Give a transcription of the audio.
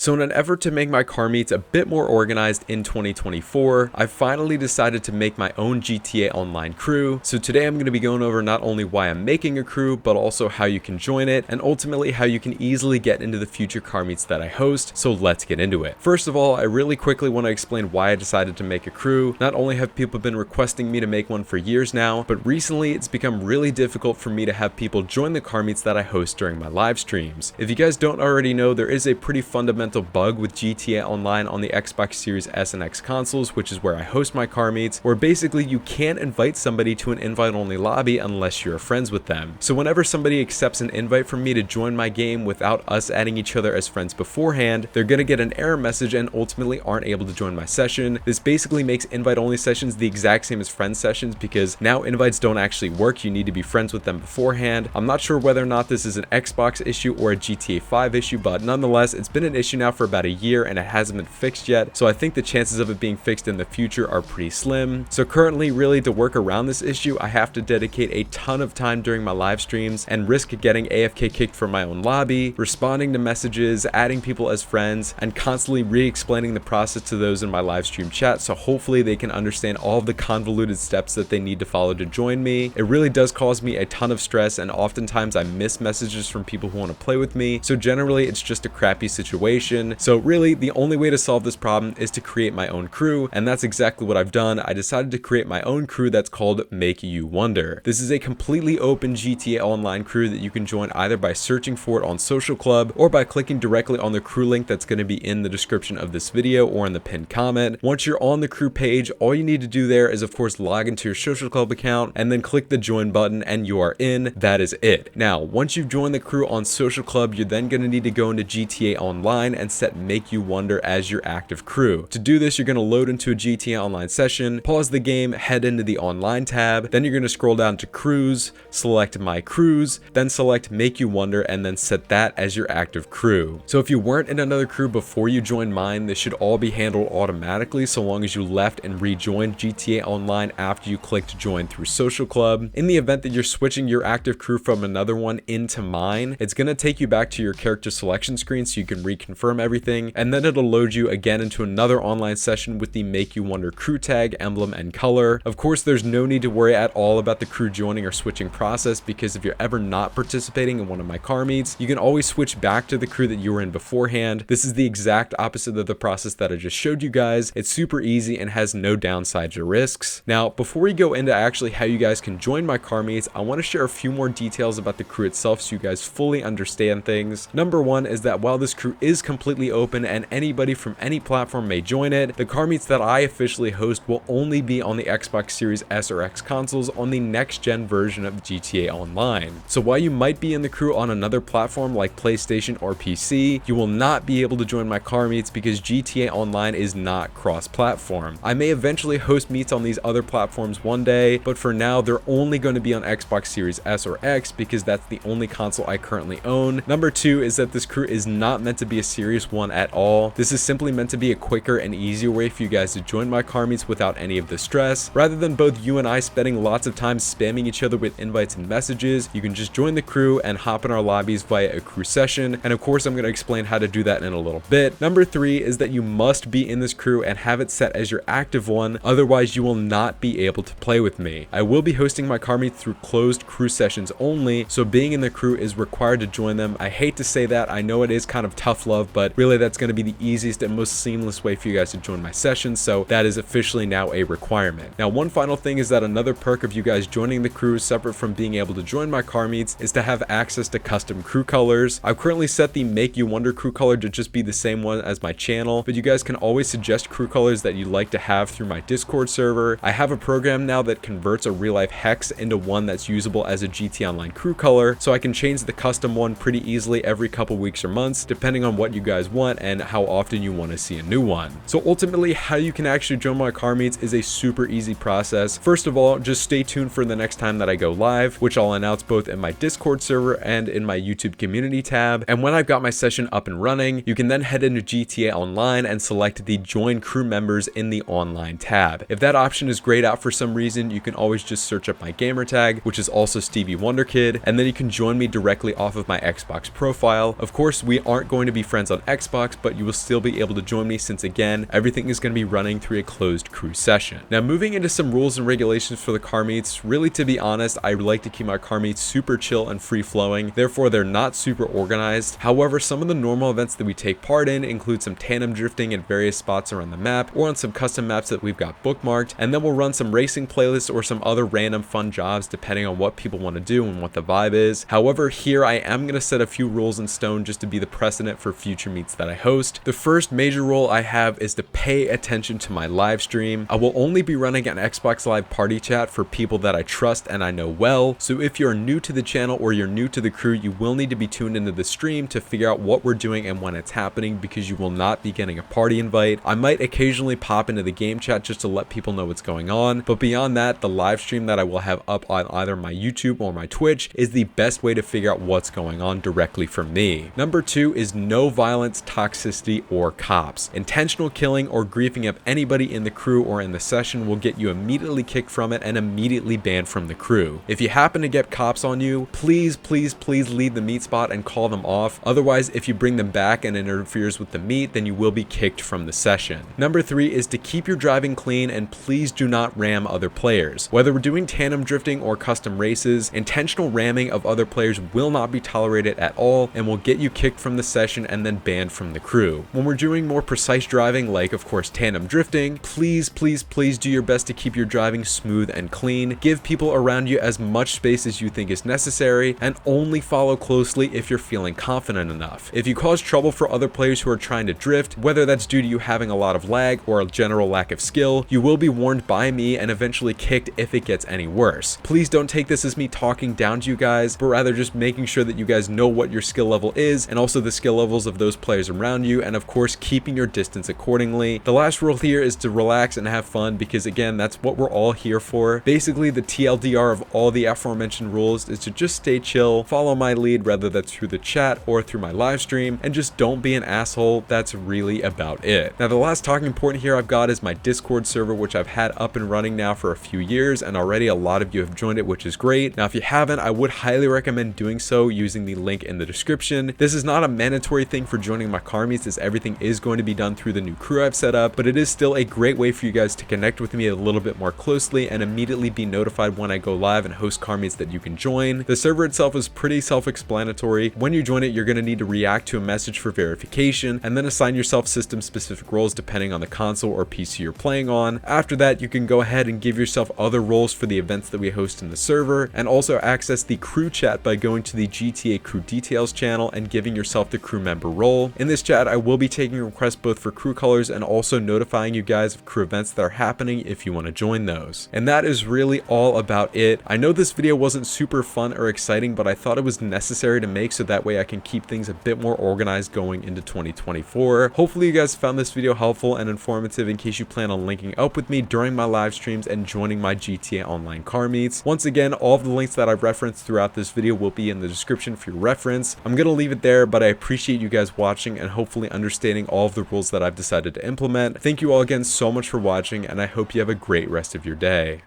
So in an effort to make my car meets a bit more organized in 2024, I finally decided to make my own GTA Online crew. So today I'm going to be going over not only why I'm making a crew, but also how you can join it, and ultimately how you can easily get into the future car meets that I host. So let's get into it. First of all, I really quickly want to explain why I decided to make a crew. Not only have people been requesting me to make one for years now, but recently it's become really difficult for me to have people join the car meets that I host during my live streams. If you guys don't already know, there is a pretty fundamental bug with GTA Online on the Xbox Series S and X consoles, which is where I host my car meets, where basically you can't invite somebody to an invite-only lobby unless you're friends with them. So whenever somebody accepts an invite from me to join my game without us adding each other as friends beforehand, they're gonna get an error message and ultimately aren't able to join my session. This basically makes invite-only sessions the exact same as friend sessions, because now invites don't actually work. You need to be friends with them beforehand. I'm not sure whether or not this is an Xbox issue or a GTA 5 issue, but nonetheless, it's been an issue now for about a year and it hasn't been fixed yet, so I think the chances of it being fixed in the future are pretty slim. So currently, really, to work around this issue, I have to dedicate a ton of time during my live streams and risk getting AFK kicked from my own lobby, responding to messages, adding people as friends, and constantly re-explaining the process to those in my live stream chat, so hopefully they can understand all of the convoluted steps that they need to follow to join me. It really does cause me a ton of stress, and oftentimes I miss messages from people who want to play with me, so generally it's just a crappy situation. So really, the only way to solve this problem is to create my own crew, and that's exactly what I've done. I decided to create my own crew that's called Make You Wonder. This is a completely open GTA Online crew that you can join either by searching for it on Social Club or by clicking directly on the crew link that's going to be in the description of this video or in the pinned comment. Once you're on the crew page, all you need to do there is of course log into your Social Club account and then click the join button and you are in. That is it. Now, once you've joined the crew on Social Club, you're then going to need to go into GTA Online and set Make You Wonder as your active crew. To do this, you're going to load into a GTA Online session, pause the game, head into the Online tab, then you're going to scroll down to Crews, select My Crews, then select Make You Wonder, and then set that as your active crew. So if you weren't in another crew before you joined mine, this should all be handled automatically so long as you left and rejoined GTA Online after you clicked join through Social Club. In the event that you're switching your active crew from another one into mine, it's going to take you back to your character selection screen so you can reconfirm everything, and then it'll load you again into another online session with the Make You Wonder crew tag, emblem, and color. Of course, there's no need to worry at all about the crew joining or switching process, because if you're ever not participating in one of my car meets, you can always switch back to the crew that you were in beforehand. This is the exact opposite of the process that I just showed you guys. It's super easy and has no downsides or risks. Now, before we go into actually how you guys can join my car meets, I want to share a few more details about the crew itself so you guys fully understand things. Number one is that while this crew is completely open and anybody from any platform may join it, the car meets that I officially host will only be on the Xbox Series S or X consoles on the next gen version of GTA Online. So while you might be in the crew on another platform like PlayStation or PC, you will not be able to join my car meets because GTA Online is not cross-platform. I may eventually host meets on these other platforms one day, but for now they're only going to be on Xbox Series S or X because that's the only console I currently own. Number two is that this crew is not meant to be a serious one at all. This is simply meant to be a quicker and easier way for you guys to join my car meets without any of the stress. Rather than both you and I spending lots of time spamming each other with invites and messages, you can just join the crew and hop in our lobbies via a crew session, and of course I'm going to explain how to do that in a little bit. Number three is that you must be in this crew and have it set as your active one, otherwise you will not be able to play with me. I will be hosting my car meets through closed crew sessions only, so being in the crew is required to join them. I hate to say that, I know it is kind of tough love, but really that's going to be the easiest and most seamless way for you guys to join my sessions, so that is officially now a requirement. Now, one final thing is that another perk of you guys joining the crew separate from being able to join my car meets is to have access to custom crew colors. I've currently set the Make You Wonder crew color to just be the same one as my channel, but you guys can always suggest crew colors that you'd like to have through my Discord server. I have a program now that converts a real life hex into one that's usable as a GTA Online crew color, so I can change the custom one pretty easily every couple weeks or months depending on what you guys want and how often you want to see a new one. So ultimately, how you can actually join my car meets is a super easy process. First of all, just stay tuned for the next time that I go live, which I'll announce both in my Discord server and in my YouTube community tab. And when I've got my session up and running, you can then head into GTA Online and select the join crew members in the online tab. If that option is grayed out for some reason, you can always just search up my gamertag, which is also StevieWunderKid, and then you can join me directly off of my Xbox profile. Of course, we aren't going to be friends friends on Xbox, but you will still be able to join me since again, everything is going to be running through a closed crew session. Now moving into some rules and regulations for the car meets, really to be honest, I like to keep my car meets super chill and free flowing, therefore they're not super organized. However, some of the normal events that we take part in include some tandem drifting at various spots around the map or on some custom maps that we've got bookmarked, and then we'll run some racing playlists or some other random fun jobs depending on what people want to do and what the vibe is. However, here I am going to set a few rules in stone just to be the precedent for future meets that I host. The first major rule I have is to pay attention to my live stream. I will only be running an Xbox Live party chat for people that I trust and I know well, so if you're new to the channel or you're new to the crew, you will need to be tuned into the stream to figure out what we're doing and when it's happening, because you will not be getting a party invite. I might occasionally pop into the game chat just to let people know what's going on, but beyond that, the live stream that I will have up on either my YouTube or my Twitch is the best way to figure out what's going on directly from me. Number 2 is no violence, toxicity, or cops. Intentional killing or griefing up anybody in the crew or in the session will get you immediately kicked from it and immediately banned from the crew. If you happen to get cops on you, please leave the meet spot and call them off. Otherwise, if you bring them back and it interferes with the meet, then you will be kicked from the session. Number 3 is to keep your driving clean and please do not ram other players. Whether we're doing tandem drifting or custom races, intentional ramming of other players will not be tolerated at all and will get you kicked from the session and then banned from the crew. When we're doing more precise driving, like of course tandem drifting, please do your best to keep your driving smooth and clean. Give people around you as much space as you think is necessary, and only follow closely if you're feeling confident enough. If you cause trouble for other players who are trying to drift, whether that's due to you having a lot of lag or a general lack of skill, you will be warned by me and eventually kicked if it gets any worse. Please don't take this as me talking down to you guys, but rather just making sure that you guys know what your skill level is and also the skill levels of those players around you, and of course keeping your distance accordingly. The last rule here is to relax and have fun, because again, that's what we're all here for. Basically, the TLDR of all the aforementioned rules is to just stay chill, follow my lead, whether that's through the chat or through my live stream, and just don't be an asshole. That's really about it. Now, the last talking point here I've got is my Discord server, which I've had up and running now for a few years, and already a lot of you have joined it, which is great. Now, if you haven't, I would highly recommend doing so using the link in the description. This is not a mandatory thing for joining my car meets, as everything is going to be done through the new crew I've set up, but it is still a great way for you guys to connect with me a little bit more closely and immediately be notified when I go live and host car meets that you can join. The server itself is pretty self-explanatory. When you join it, you're going to need to react to a message for verification and then assign yourself system specific roles depending on the console or PC you're playing on. After that, you can go ahead and give yourself other roles for the events that we host in the server, and also access the crew chat by going to the GTA crew details channel and giving yourself the crew member role. In this chat, I will be taking requests both for crew colors and also notifying you guys of crew events that are happening if you want to join those. And that is really all about it. I know this video wasn't super fun or exciting, but I thought it was necessary to make so that way I can keep things a bit more organized going into 2024. Hopefully you guys found this video helpful and informative in case you plan on linking up with me during my live streams and joining my GTA Online car meets. Once again, all of the links that I've referenced throughout this video will be in the description for your reference. I'm going to leave it there, but I appreciate you guys watching and hopefully understanding all of the rules that I've decided to implement. Thank you all again so much for watching, and I hope you have a great rest of your day.